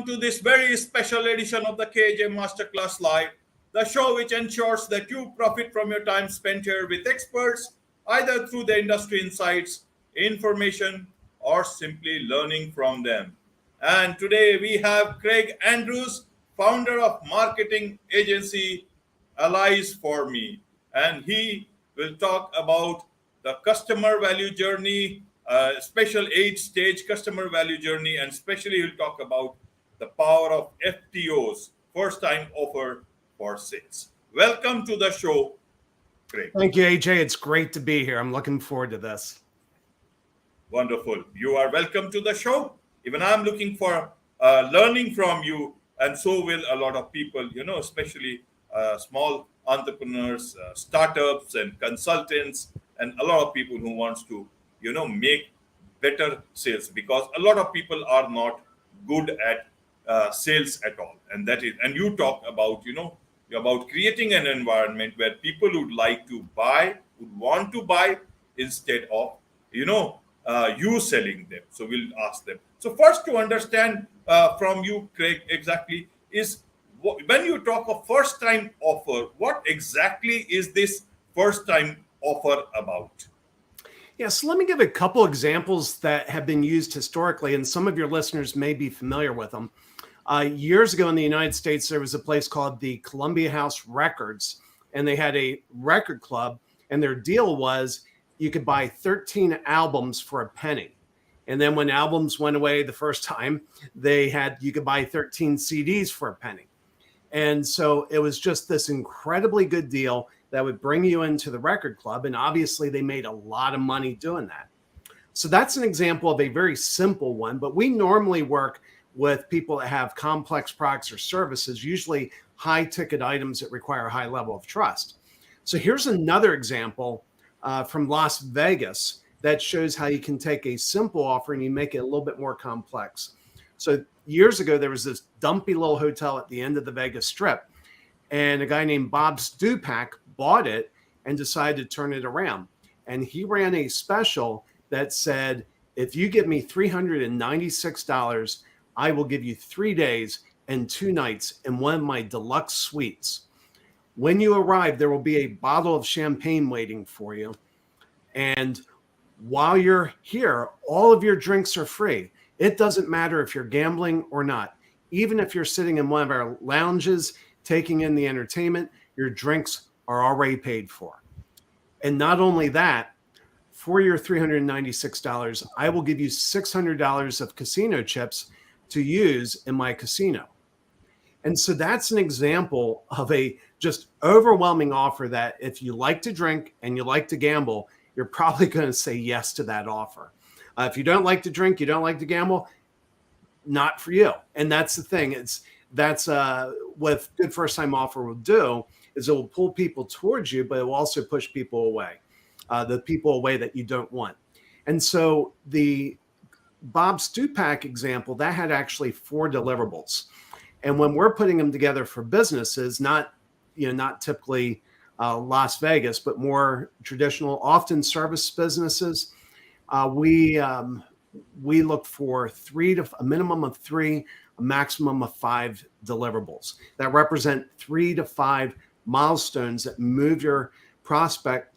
welcome to this very special edition of the KJ Masterclass Live, the show which ensures that you profit from your time spent here with experts, either through the industry insights, information, or simply learning from them. And today we have Craig Andrews, founder of marketing agency Allies for Me, and he will talk about the customer value journey, special 8-stage customer value journey, and especially he'll talk about the power of FTOs, first time offer for sales. Welcome to the show, Craig. Thank you, AJ. It's great to be here. I'm looking forward to this. Wonderful. You are welcome to the show. Even I'm looking for learning from you, and so will a lot of people, especially small entrepreneurs, startups and consultants, and a lot of people who wants to, make better sales, because a lot of people are not good at sales at all. And you talk about, about creating an environment where people would want to buy instead of, you selling them. So we'll ask them. So first, to understand from you, Craig, exactly is when you talk of first time offer, what exactly is this first time offer about? Yeah, so let me give a couple examples that have been used historically, and some of your listeners may be familiar with them. Years ago in the United States, there was a place called the Columbia House Records, and they had a record club, and their deal was you could buy 13 albums for a penny. And then when albums went away the first time, you could buy 13 CDs for a penny. And so it was just this incredibly good deal that would bring you into the record club. And obviously they made a lot of money doing that. So that's an example of a very simple one, but we normally work with people that have complex products or services, usually high ticket items that require a high level of trust. So here's another example from Las Vegas that shows how you can take a simple offer and you make it a little bit more complex. So years ago, there was this dumpy little hotel at the end of the Vegas Strip, and a guy named Bob Stupak bought it and decided to turn it around. And he ran a special that said, if you give me $396, I will give you 3 days and 2 nights in one of my deluxe suites. When you arrive, there will be a bottle of champagne waiting for you. And while you're here, all of your drinks are free. It doesn't matter if you're gambling or not. Even if you're sitting in one of our lounges, taking in the entertainment, your drinks are already paid for. And not only that, for your $396, I will give you $600 of casino chips to use in my casino. And so that's an example of a just overwhelming offer that if you like to drink and you like to gamble, you're probably going to say yes to that offer. If you don't like to drink, you don't like to gamble, not for you. And that's the thing. That's what good first time offer will do is it will pull people towards you, but it will also push people away, the people away that you don't want. And so the Bob Stupak example, that had actually 4 deliverables. And when we're putting them together for businesses, not typically Las Vegas, but more traditional, often service businesses, we look for a minimum of 3, a maximum of 5 deliverables that represent 3 to 5 milestones that move your prospect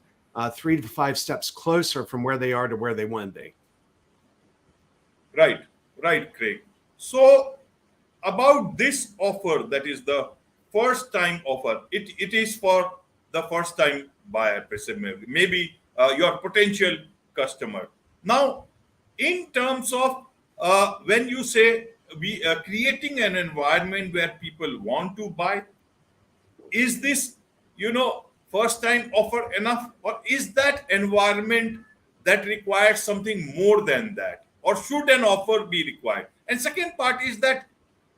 3 to 5 steps closer from where they are to where they want to be. Right, Craig. So about this offer, that is the first time offer, it is for the first time buyer, maybe your potential customer. Now, in terms of when you say we are creating an environment where people want to buy, is this, first time offer enough, or is that environment that requires something more than that? Or should an offer be required? And second part is that,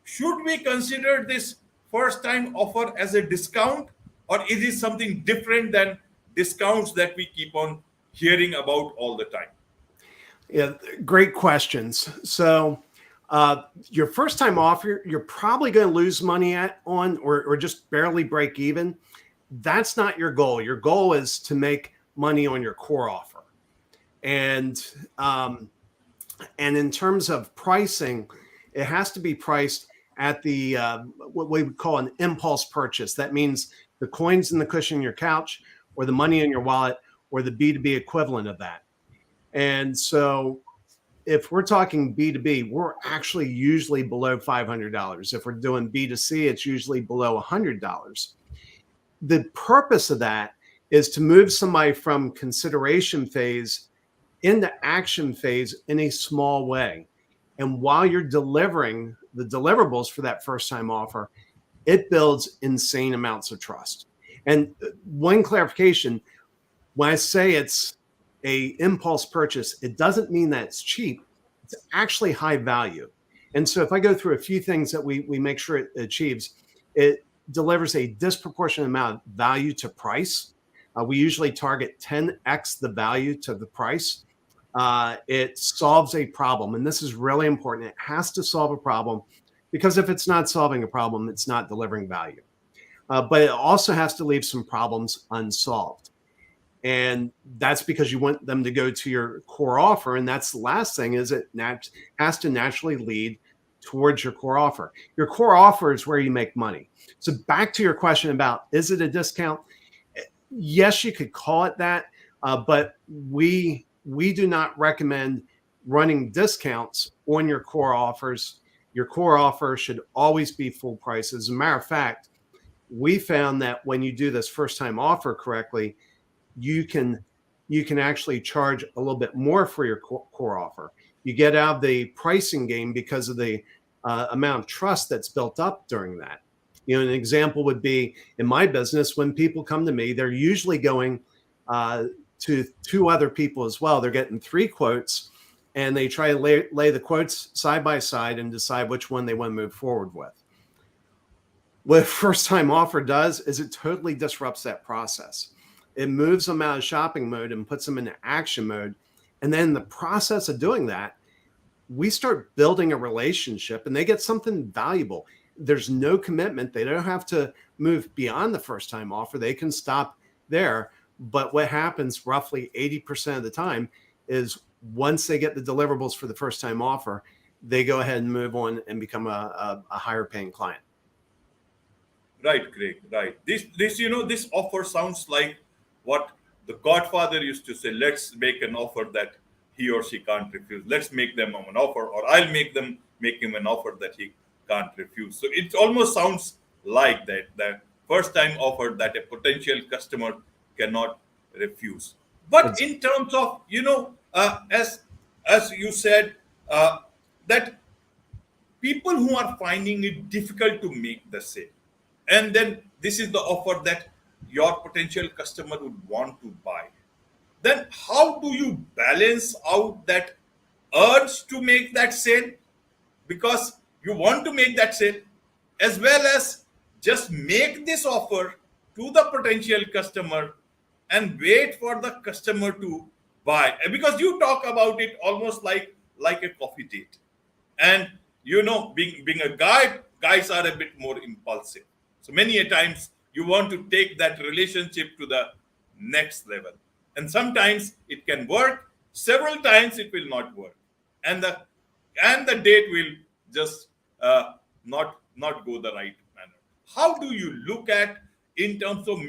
should we consider this first time offer as a discount, or is it something different than discounts that we keep on hearing about all the time? Yeah, great questions. So your first time offer, you're probably going to lose money on or just barely break even. That's not your goal. Your goal is to make money on your core offer. And in terms of pricing, it has to be priced at the what we would call an impulse purchase. That means the coins in the cushion of your couch, or the money in your wallet, or the B2B equivalent of that. And so if we're talking B2B, we're actually usually below $500. If we're doing B2C, it's usually below $100. The purpose of that is to move somebody from consideration phase into action phase in a small way. And while you're delivering the deliverables for that first time offer, it builds insane amounts of trust. And one clarification, when I say it's a impulse purchase, it doesn't mean that it's cheap. It's actually high value. And so if I go through a few things that we make sure it achieves, it delivers a disproportionate amount of value to price. We usually target 10x the value to the price. It solves a problem. And this is really important. It has to solve a problem, because if it's not solving a problem, it's not delivering value. But it also has to leave some problems unsolved. And that's because you want them to go to your core offer. And that's the last thing, is it has to naturally lead towards your core offer. Your core offer is where you make money. So back to your question about, is it a discount? Yes, you could call it that, but we do not recommend running discounts on your core offers. Your core offer should always be full price. As a matter of fact, we found that when you do this first time offer correctly, you can actually charge a little bit more for your core offer. You get out of the pricing game because of the amount of trust that's built up during that. An example would be in my business, when people come to me, they're usually going to two other people as well. They're getting 3 quotes, and they try to lay the quotes side by side and decide which one they want to move forward with. What a first time offer does is it totally disrupts that process. It moves them out of shopping mode and puts them into action mode. And then in the process of doing that, we start building a relationship, and they get something valuable. There's no commitment. They don't have to move beyond the first time offer. They can stop there. But what happens roughly 80% of the time is, once they get the deliverables for the first time offer, they go ahead and move on and become a higher paying client. Right, Craig. Right. This offer sounds like what the Godfather used to say. Let's make an offer that he or she can't refuse. Let's make them an offer, or I'll make him an offer that he can't refuse. So it almost sounds like that first time offer that a potential customer cannot refuse. But in terms of, as you said, that people who are finding it difficult to make the sale, and then this is the offer that your potential customer would want to buy, then how do you balance out that urge to make that sale, because you want to make that sale, as well as just make this offer to the potential customer and wait for the customer to buy? Because you talk about it almost like a coffee date. And being a guy, guys are a bit more impulsive. So many a times you want to take that relationship to the next level. And sometimes it can work, several times it will not work. And the date will just not go the right manner. How do you look at, in terms of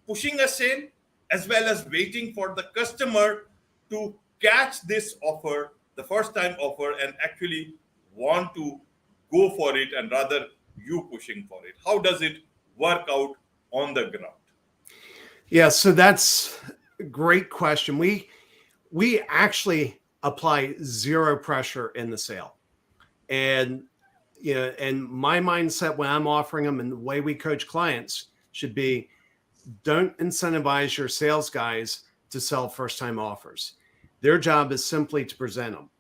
pushing a sale, as well as waiting for the customer to catch this offer, the first time offer, and actually want to go for it, and rather you pushing for it? How does it work out on the ground? Yeah, so that's a great question. We actually apply zero pressure in the sale. And and my mindset when I'm offering them, and the way we coach clients, should be, don't incentivize your sales guys to sell first time offers. Their job is simply to present them.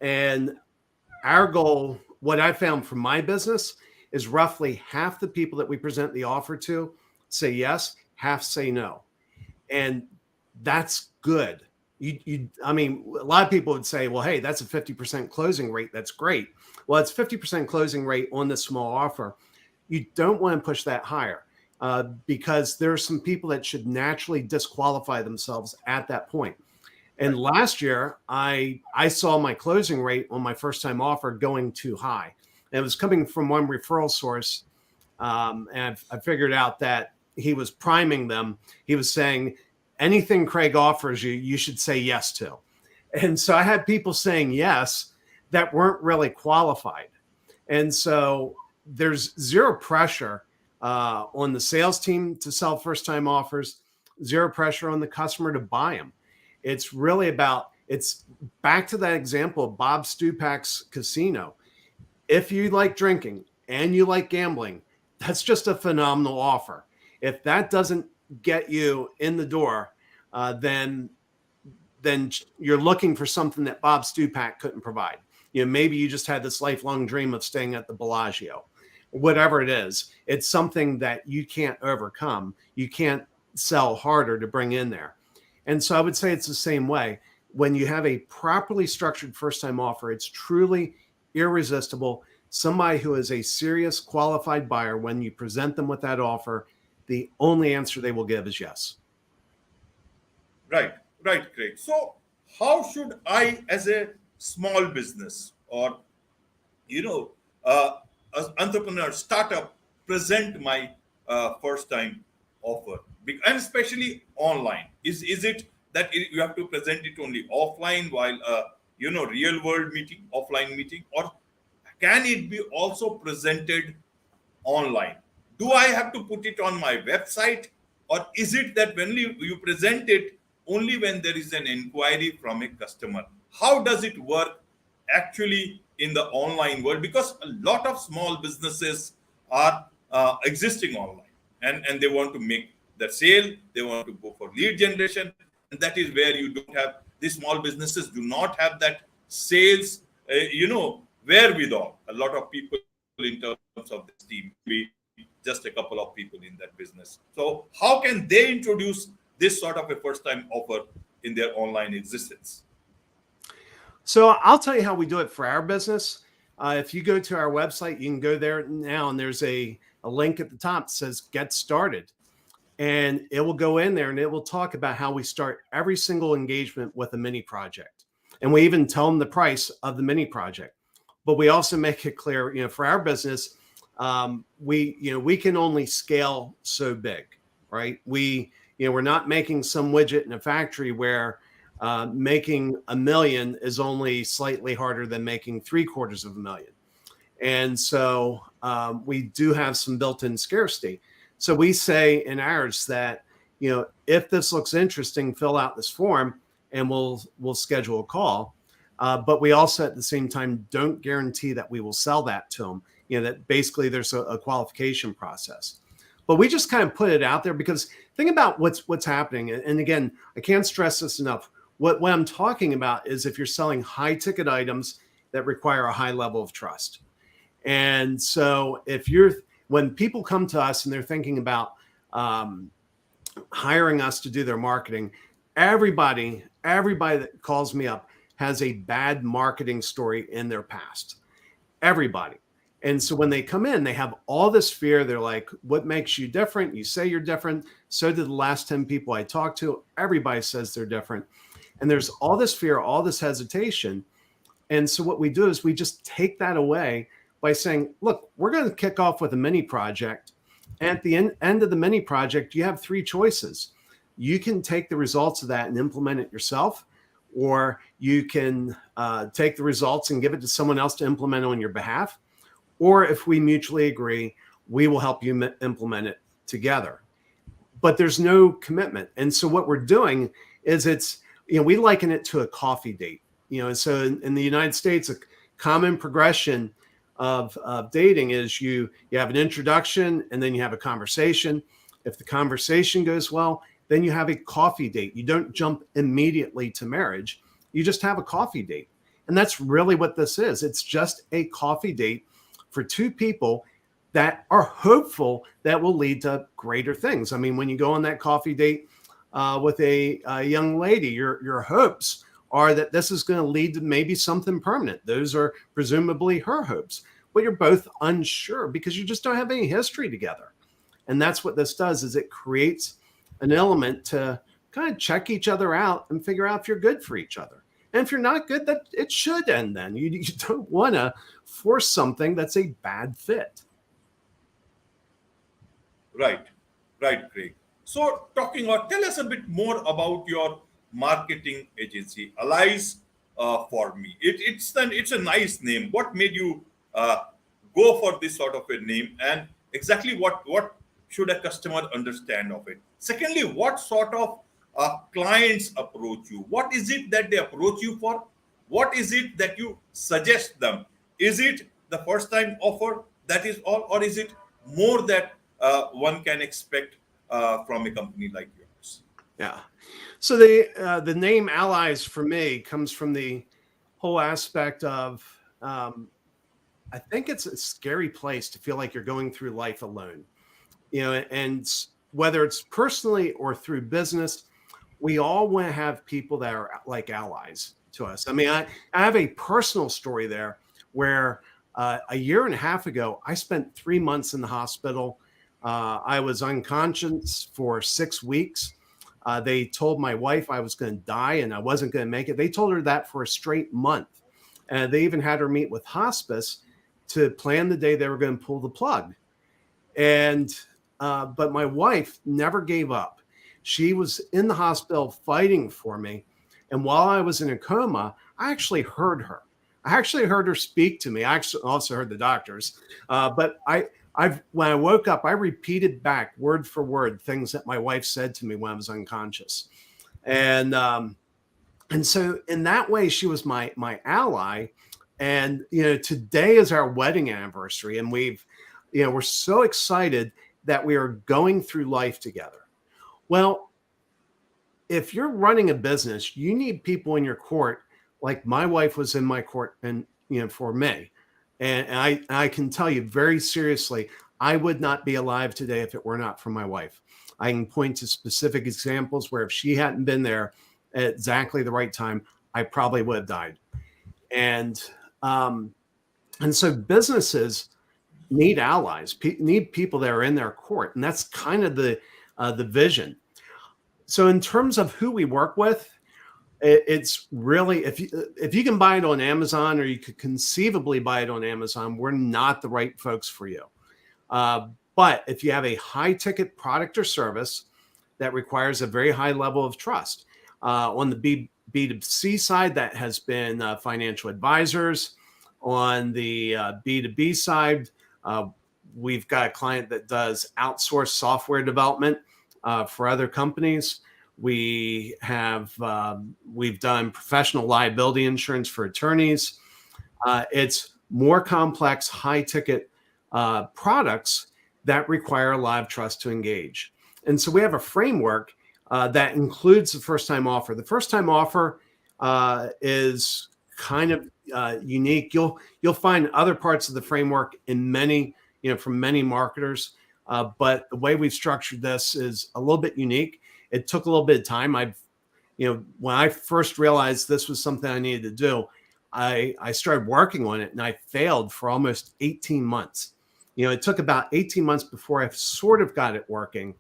And our goal, what I found from my business, is roughly half the people that we present the offer to say yes, half say no. And that's good. I mean, a lot of people would say, well, hey, that's a 50% closing rate. That's great. Well, it's 50% closing rate on the small offer. You don't want to push that higher, because there are some people that should naturally disqualify themselves at that point. And last year, I saw my closing rate on my first time offer going too high. And it was coming from one referral source. And I figured out that he was priming them. He was saying, anything Craig offers you, you should say yes to. And so I had people saying yes that weren't really qualified. And so there's zero pressure on the sales team to sell first-time offers, zero pressure on the customer to buy them. It's really about, it's back to that example of Bob Stupak's casino. If you like drinking and you like gambling, that's just a phenomenal offer. If that doesn't get you in the door, then you're looking for something that Bob Stupak couldn't provide. Maybe you just had this lifelong dream of staying at the Bellagio. Whatever it is, it's something that you can't overcome. You can't sell harder to bring in there. And so I would say it's the same way. When you have a properly structured first-time offer, it's truly irresistible. Somebody who is a serious qualified buyer, when you present them with that offer, the only answer they will give is yes. Right, Craig. So how should I, as a small business or, as entrepreneur, startup, present my first-time offer, and especially online? Is it that you have to present it only offline while real world meeting, offline meeting, or can it be also presented online? Do I have to put it on my website, or is it that when you present it only when there is an inquiry from a customer? How does it work actually in the online world? Because a lot of small businesses are existing online, and they want to make the sale, they want to go for lead generation, and that is where you don't have, these small businesses do not have that sales wherewithal. A lot of people in terms of this team, maybe just a couple of people in that business. So how can they introduce this sort of a first-time offer in their online existence? So I'll tell you how we do it for our business. If you go to our website, you can go there now, and there's a link at the top that says Get Started. And it will go in there and it will talk about how we start every single engagement with a mini project. And we even tell them the price of the mini project. But we also make it clear, for our business, we can only scale so big, right? We're not making some widget in a factory where making $1 million is only slightly harder than making $750,000. And so we do have some built-in scarcity. So we say in ours that, if this looks interesting, fill out this form and we'll schedule a call. But we also at the same time don't guarantee that we will sell that to them. That basically there's a qualification process. But we just kind of put it out there because think about what's happening. And again, I can't stress this enough. What I'm talking about is if you're selling high ticket items that require a high level of trust. And so when people come to us and they're thinking about hiring us to do their marketing, everybody that calls me up has a bad marketing story in their past. Everybody. And so when they come in, they have all this fear. They're like, what makes you different? You say you're different. So did the last 10 people I talked to. Everybody says they're different. And there's all this fear, all this hesitation. And so what we do is we just take that away by saying, look, we're going to kick off with a mini project. And at the end of the mini project, you have 3 choices. You can take the results of that and implement it yourself, or you can take the results and give it to someone else to implement on your behalf. Or if we mutually agree, we will help you implement it together. But there's no commitment. And so what we're doing is we liken it to a coffee date. So in the United States, a common progression of dating is you have an introduction and then you have a conversation. If the conversation goes well, then you have a coffee date. You don't jump immediately to marriage. You just have a coffee date. And that's really what this is. It's just a coffee date for 2 people that are hopeful that will lead to greater things. I mean, when you go on that coffee date with a young lady, your hopes are that this is going to lead to maybe something permanent. Those are presumably her hopes, but you're both unsure because you just don't have any history together. And that's what this does, is it creates an element to kind of check each other out and figure out if you're good for each other. And if you're not good, that it should end then. You don't want to force something that's a bad fit. Right, right, Craig. So, talking or tell us a bit more about your marketing agency, Allies for Me. It's a nice name. What made you go for this sort of a name, and exactly what should a customer understand of it? Secondly, what sort of clients approach you? What is it that they approach you for? What is it that you suggest them? Is it the first time offer that is all, or is it more that one can expect from a company like yours? Yeah. So the name Allies for me comes from the whole aspect of I think it's a scary place to feel like you're going through life alone. And whether it's personally or through business, we all want to have people that are like allies to us. I mean, I have a personal story there where a year and a half ago, I spent 3 months in the hospital. I was unconscious for 6 weeks. They told my wife I was going to die and I wasn't going to make it. They told her that for a straight month. And they even had her meet with hospice to plan the day they were going to pull the plug. And but my wife never gave up. She was in the hospital fighting for me. And while I was in a coma, I actually heard her. I actually heard her speak to me. I actually also heard the doctors. But when I woke up, I repeated back word for word things that my wife said to me when I was unconscious. And so in that way, she was my ally. And today is our wedding anniversary, and we're so excited that we are going through life together. Well, if you're running a business, you need people in your court, like my wife was in my court, and for me. And I can tell you very seriously, I would not be alive today if it were not for my wife. I can point to specific examples where if she hadn't been there at exactly the right time, I probably would have died. And so businesses need allies, need people that are in their court, and that's kind of the vision. So in terms of who we work with, it's really if you can buy it on Amazon, or you could conceivably buy it on Amazon, we're not the right folks for you. But if you have a high ticket product or service that requires a very high level of trust, on the B2C side, that has been financial advisors. On the B2B side, we've got a client that does outsourced software development for other companies. We've done professional liability insurance for attorneys. It's more complex, high ticket products that require a lot of trust to engage. And so we have a framework that includes the first time offer. The first time offer is kind of unique. You'll find other parts of the framework in many, from many marketers. But the way we've structured this is a little bit unique. It took a little bit of time. When I first realized this was something I needed to do, I started working on it, and I failed for almost 18 months. It took about 18 months before I sort of got it working.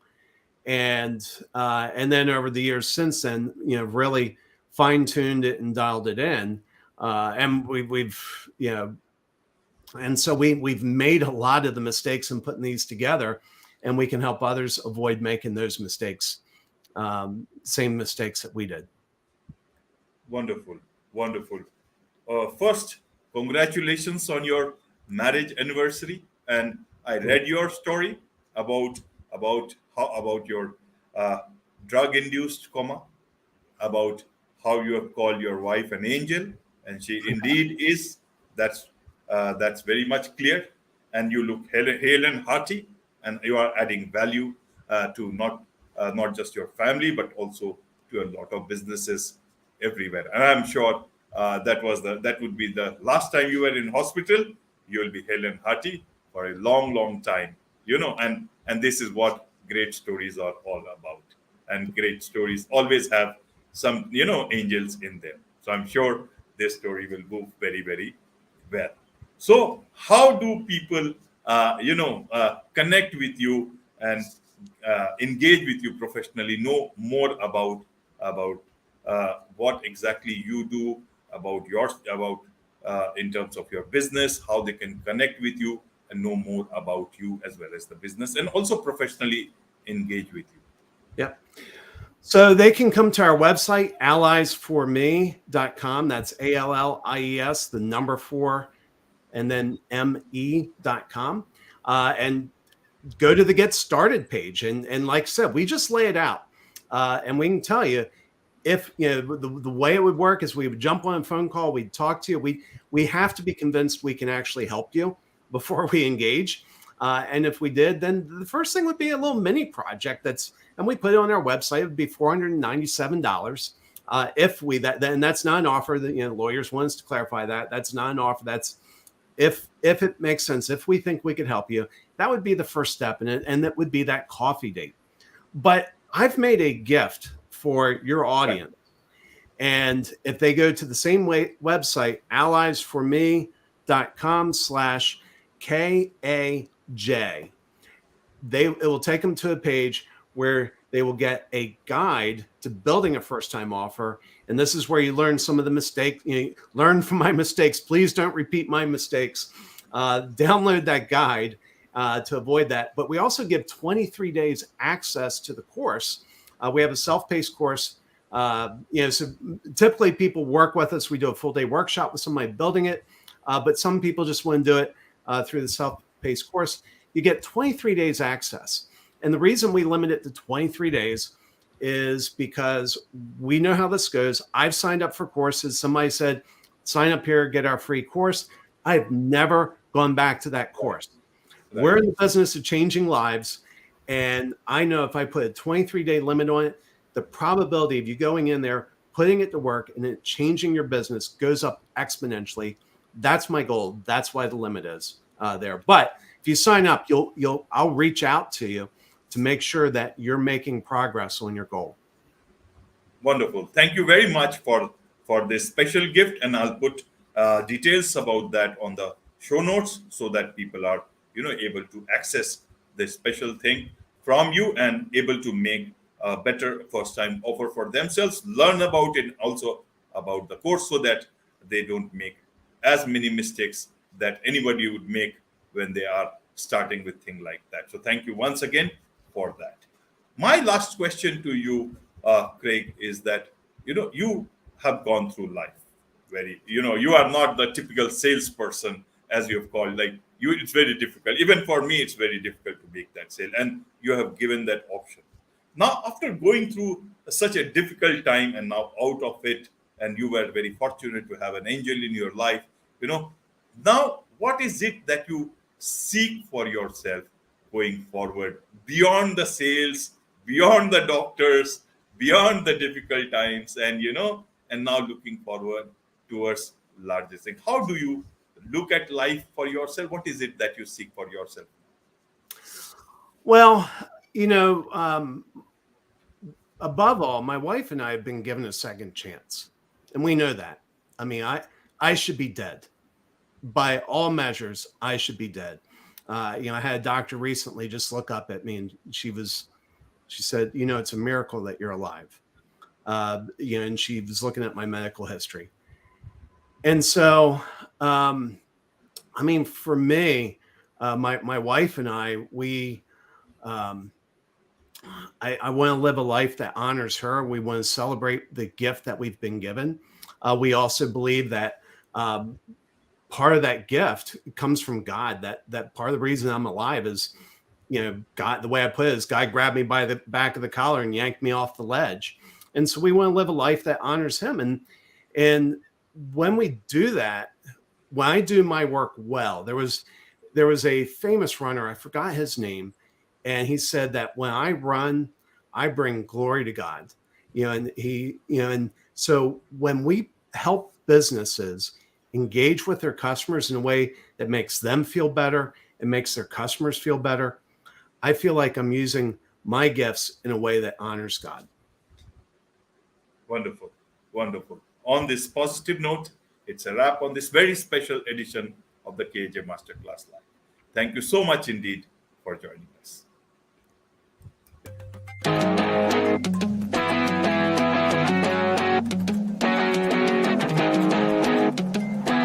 And then over the years since then, really fine-tuned it and dialed it in. And we've made a lot of the mistakes in putting these together, and we can help others avoid making those mistakes, same mistakes that we did. Wonderful, wonderful. First, congratulations on your marriage anniversary. And I read your story about your drug-induced coma, about how you have called your wife an angel, and she indeed is. That's very much clear. And you look hale and hearty, and you are adding value to not just your family, but also to a lot of businesses everywhere. And I'm sure that would be the last time you were in hospital. You will be hale and hearty for a long, long time. And this is what great stories are all about. And great stories always have some, angels in them. So I'm sure this story will move very, very well. So how do people, connect with you and engage with you professionally, know more about what exactly you do, about in terms of your business, how they can connect with you and know more about you as well as the business, and also professionally engage with you. Yep. So they can come to our website, alliesforme.com. That's ALLIES, the number 4, and then me.com. And go to the Get Started page. And like I said, we just lay it out. And we can tell you, if the way it would work is we would jump on a phone call, we'd talk to you. We have to be convinced we can actually help you before we engage. And if we did, then the first thing would be a little mini project and we put it on our website. It would be $497. If we and that's not an offer. That lawyers want us to clarify that that's not an offer. That's if it makes sense. If we think we could help you, that would be the first step in it, and that would be that coffee date. But I've made a gift for your audience. And if they go to the same website, alliesforme.com/KAJ, it will take them to a page where they will get a guide to building a first-time offer. And this is where you learn some of the mistakes. Learn from my mistakes. Please don't repeat my mistakes. Download that guide to avoid that. But we also give 23 days access to the course. We have a self-paced course. So typically people work with us. We do a full-day workshop with somebody building it. But some people just want to do it through the self-paced course. You get 23 days access. And the reason we limit it to 23 days is because we know how this goes. I've signed up for courses. Somebody said, sign up here, get our free course. I've never gone back to that course. Right. We're in the business of changing lives. And I know if I put a 23-day limit on it, the probability of you going in there, putting it to work, and it changing your business goes up exponentially. That's my goal. That's why the limit is there. But if you sign up, I'll reach out to you to make sure that you're making progress on your goal. Wonderful. Thank you very much for this special gift, and I'll put details about that on the show notes so that people are able to access this special thing from you and able to make a better first-time offer for themselves, learn about it, also about the course, so that they don't make as many mistakes that anybody would make when they are starting with things like that. So thank you once again for that. My last question to you, Craig, is that you have gone through life you are not the typical salesperson, as you have called. Like it's very difficult. Even for me, it's very difficult to make that sale, and you have given that option. Now, after going through such a difficult time and now out of it, and you were very fortunate to have an angel in your life, now what is it that you seek for yourself going forward, beyond the sales, beyond the doctors, beyond the difficult times, and now looking forward towards larger things? How do you look at life for yourself? What is it that you seek for yourself? Well, above all, my wife and I have been given a second chance, and we know that. I mean, I should be dead. By all measures, I should be dead. I had a doctor recently just look up at me, and she said, it's a miracle that you're alive. And she was looking at my medical history. And so, for me, my wife and I want to live a life that honors her. We want to celebrate the gift that we've been given. We also believe that part of that gift comes from God. That part of the reason I'm alive is, God. The way I put it is, God grabbed me by the back of the collar and yanked me off the ledge. And so we want to live a life that honors Him. And when we do that, when I do my work well, there was a famous runner, I forgot his name, and he said that when I run, I bring glory to God. And so when we help businesses engage with their customers in a way that makes them feel better and makes their customers feel better, I feel like I'm using my gifts in a way that honors God. Wonderful. Wonderful. On this positive note, it's a wrap on this very special edition of the KJ Masterclass Live. Thank you so much indeed for joining us.